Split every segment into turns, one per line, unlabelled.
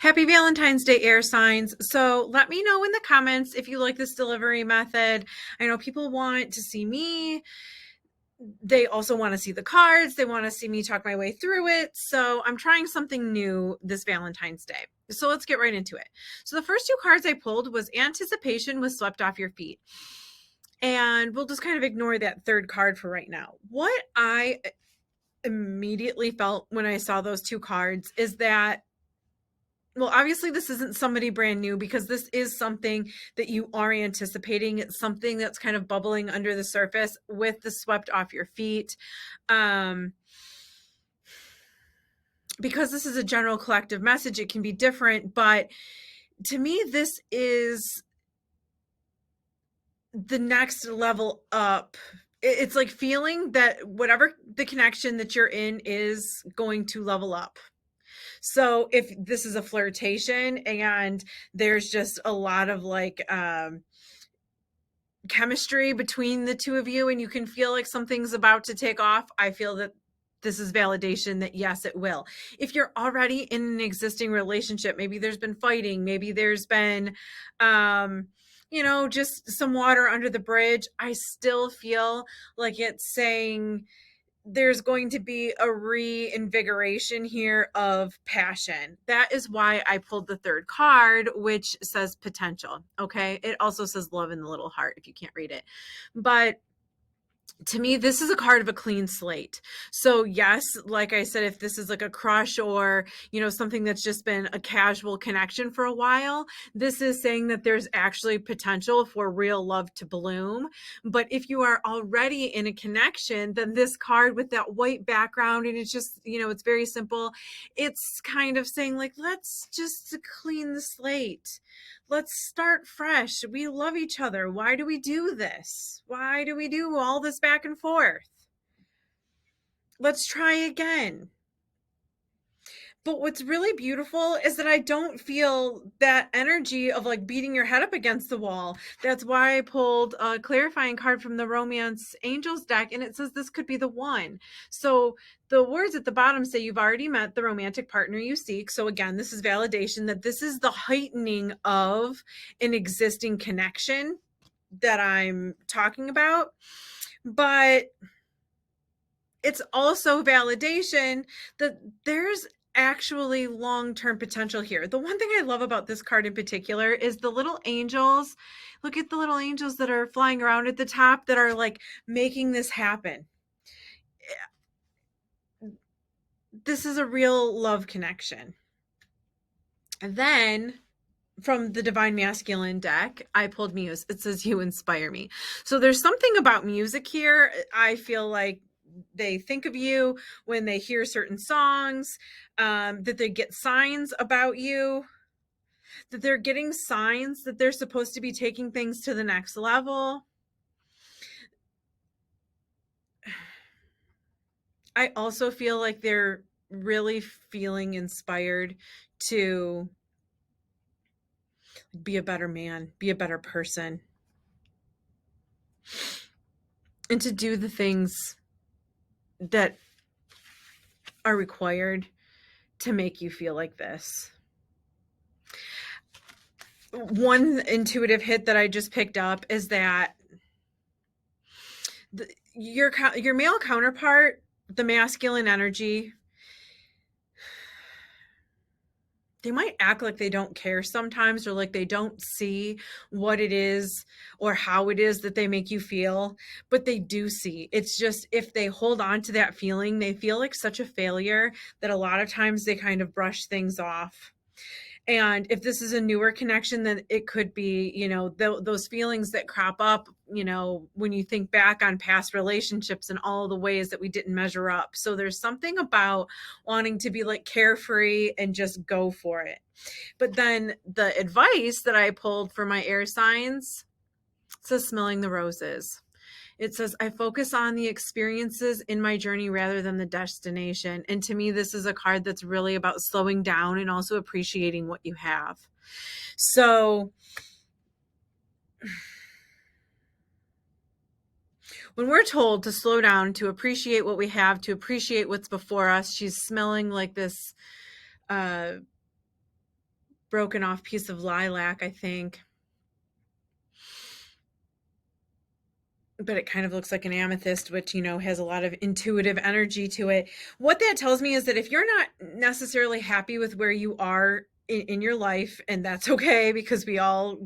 Happy Valentine's Day, air signs. So let me know in the comments if you like this delivery method. I know people want to see me. They also want to see the cards. They want to see me talk my way through it. So I'm trying something new this Valentine's Day. So let's get right into it. So the first two cards I pulled was Anticipation was Swept Off Your Feet. And we'll just kind of ignore that third card for right now. What I immediately felt when I saw those two cards is that, well, obviously this isn't somebody brand new because this is something that you are anticipating. It's something that's kind of bubbling under the surface with the swept off your feet. Because this is a general collective message, it can be different, but to me, this is the next level up. It's like feeling that whatever the connection that you're in is going to level up. So if this is a flirtation and there's just a lot of like chemistry between the two of you and you can feel like something's about to take off, I feel that this is validation that yes, it will. If you're already in an existing relationship, maybe there's been fighting, maybe there's been, just some water under the bridge, I still feel like it's saying there's going to be a reinvigoration here of passion. That is why I pulled the third card, which says potential. Okay. It also says love in the little heart if you can't read it. But to me, this is a card of a clean slate. So yes, like I said, if this is like a crush or, something that's just been a casual connection for a while, this is saying that there's actually potential for real love to bloom. But if you are already in a connection, then this card with that white background, and it's just, it's very simple. It's kind of saying like, let's just clean the slate. Let's start fresh. We love each other. Why do we do this? Why do we do all this back and forth? Let's try again. But what's really beautiful is that I don't feel that energy of like beating your head up against the wall. That's why I pulled a clarifying card from the Romance Angels deck, and it says this could be the one. So the words at the bottom say you've already met the romantic partner you seek. So again, this is validation that this is the heightening of an existing connection that I'm talking about. But it's also validation that there's actually long-term potential here. The one thing I love about this card in particular is the little angels. Look at the little angels that are flying around at the top that are like making this happen. This is a real love connection. And then from the Divine Masculine deck, I pulled Muse. It says you inspire me. So there's something about music here. I feel like they think of you when they hear certain songs, that they get signs about you, that they're getting signs that they're supposed to be taking things to the next level. I also feel like they're really feeling inspired to be a better man, be a better person, and to do the things that are required to make you feel like this. One intuitive hit that I just picked up is that your male counterpart, the masculine energy, they might act like they don't care sometimes, or like they don't see what it is or how it is that they make you feel, but they do see. It's just if they hold on to that feeling, they feel like such a failure that a lot of times they kind of brush things off. And if this is a newer connection, then it could be, those feelings that crop up, when you think back on past relationships and all the ways that we didn't measure up. So there's something about wanting to be like carefree and just go for it. But then the advice that I pulled for my air signs says smelling the roses. It says, I focus on the experiences in my journey rather than the destination. And to me, this is a card that's really about slowing down and also appreciating what you have. So when we're told to slow down, to appreciate what we have, to appreciate what's before us, she's smelling like this broken off piece of lilac, I think. But it kind of looks like an amethyst, which, has a lot of intuitive energy to it. What that tells me is that if you're not necessarily happy with where you are in your life, and that's okay because we all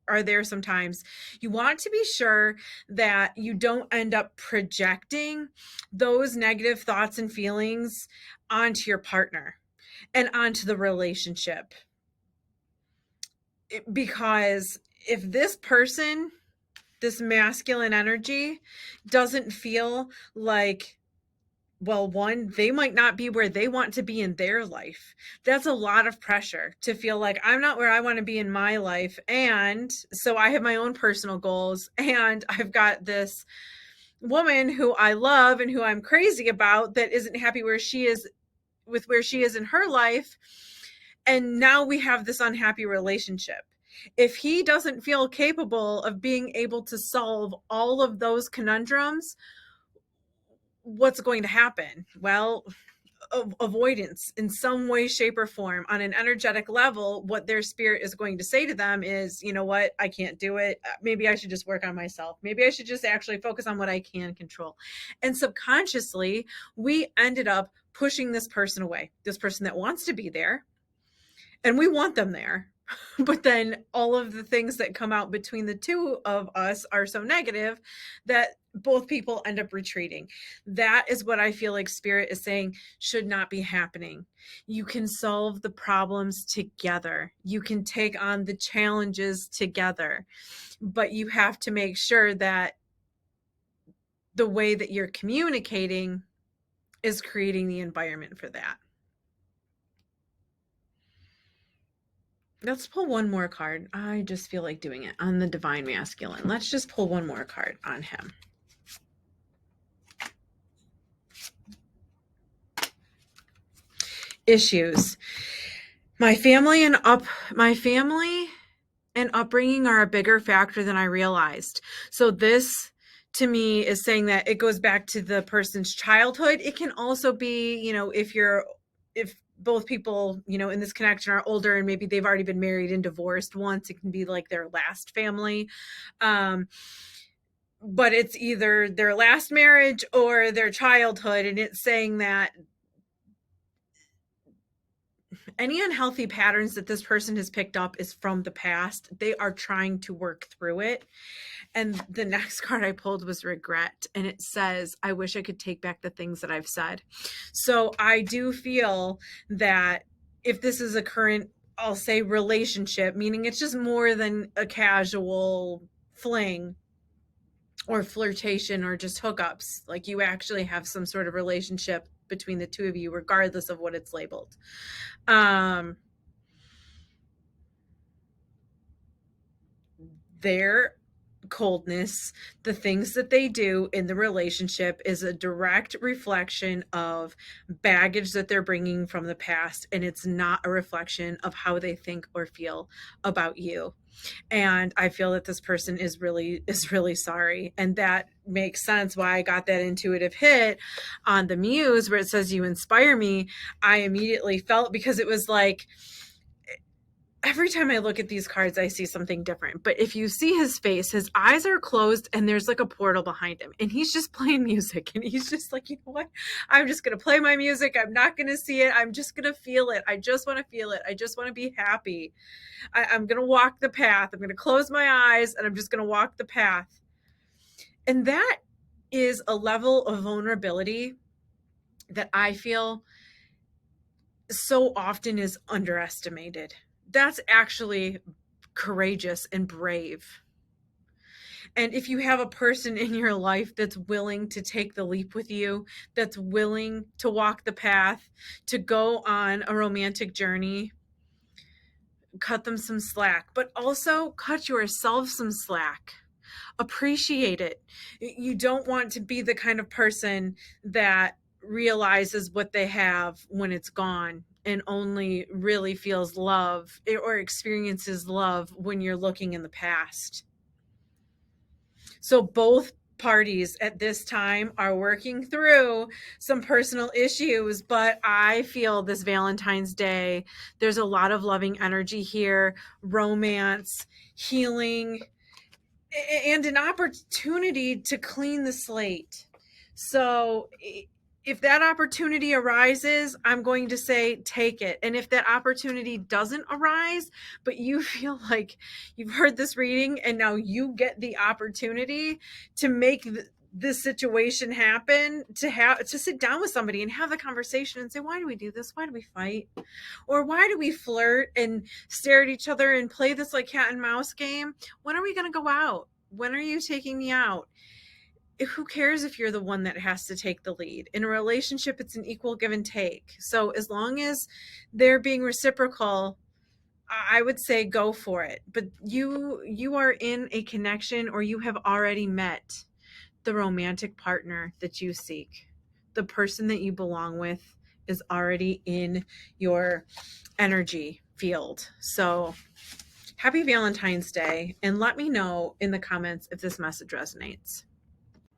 are there sometimes, you want to be sure that you don't end up projecting those negative thoughts and feelings onto your partner and onto the relationship. Because if this person, this masculine energy, doesn't feel like, well, one, they might not be where they want to be in their life. That's a lot of pressure to feel like I'm not where I want to be in my life. And so I have my own personal goals, and I've got this woman who I love and who I'm crazy about that isn't happy where she is with where she is in her life. And now we have this unhappy relationship. If he doesn't feel capable of being able to solve all of those conundrums, what's going to happen? Well, avoidance in some way, shape, or form. On an energetic level, what their spirit is going to say to them is, you know what, I can't do it. Maybe I should just work on myself. Maybe I should just actually focus on what I can control. And subconsciously, we ended up pushing this person away, this person that wants to be there. And we want them there. But then all of the things that come out between the two of us are so negative that both people end up retreating. That is what I feel like Spirit is saying should not be happening. You can solve the problems together. You can take on the challenges together. But you have to make sure that the way that you're communicating is creating the environment for that. Let's pull one more card. I just feel like doing it on the Divine Masculine. Let's just pull one more card on him. Issues. My family and upbringing are a bigger factor than I realized. So this, to me, is saying that it goes back to the person's childhood. It can also be, if both people, in this connection are older and maybe they've already been married and divorced once, it can be like their last family. But it's either their last marriage or their childhood. And it's saying that any unhealthy patterns that this person has picked up is from the past. They are trying to work through it. And the next card I pulled was regret. And it says, I wish I could take back the things that I've said. So I do feel that if this is a current, I'll say, relationship, meaning it's just more than a casual fling or flirtation or just hookups, like you actually have some sort of relationship between the two of you, regardless of what it's labeled. Their coldness, the things that they do in the relationship, is a direct reflection of baggage that they're bringing from the past, and it's not a reflection of how they think or feel about you. And I feel that this person is really sorry, and that makes sense why I got that intuitive hit on the Muse where it says you inspire me. I immediately felt, because it was like, every time I look at these cards, I see something different. But if you see his face, his eyes are closed and there's like a portal behind him. And he's just playing music. And he's just like, you know what? I'm just going to play my music. I'm not going to see it. I'm just going to feel it. I just want to feel it. I just want to be happy. I'm going to walk the path. I'm going to close my eyes and I'm just going to walk the path. And that is a level of vulnerability that I feel so often is underestimated. That's actually courageous and brave. And if you have a person in your life that's willing to take the leap with you, that's willing to walk the path, to go on a romantic journey, cut them some slack, but also cut yourself some slack. Appreciate it. You don't want to be the kind of person that realizes what they have when it's gone and only really feels love or experiences love when you're looking in the past. So both parties at this time are working through some personal issues, but I feel this Valentine's Day, there's a lot of loving energy here, romance, healing, and an opportunity to clean the slate. So if that opportunity arises, I'm going to say take it. And if that opportunity doesn't arise, but you feel like you've heard this reading and now you get the opportunity to make this situation happen, to sit down with somebody and have the conversation and say, why do we do this? Why do we fight? Or why do we flirt and stare at each other and play this like cat and mouse game? When are we going to go out? When are you taking me out? Who cares if you're the one that has to take the lead? In a relationship, it's an equal give and take. So as long as they're being reciprocal, I would say go for it. But you are in a connection, or you have already met the romantic partner that you seek. The person that you belong with is already in your energy field. So happy Valentine's Day, and let me know in the comments if this message resonates.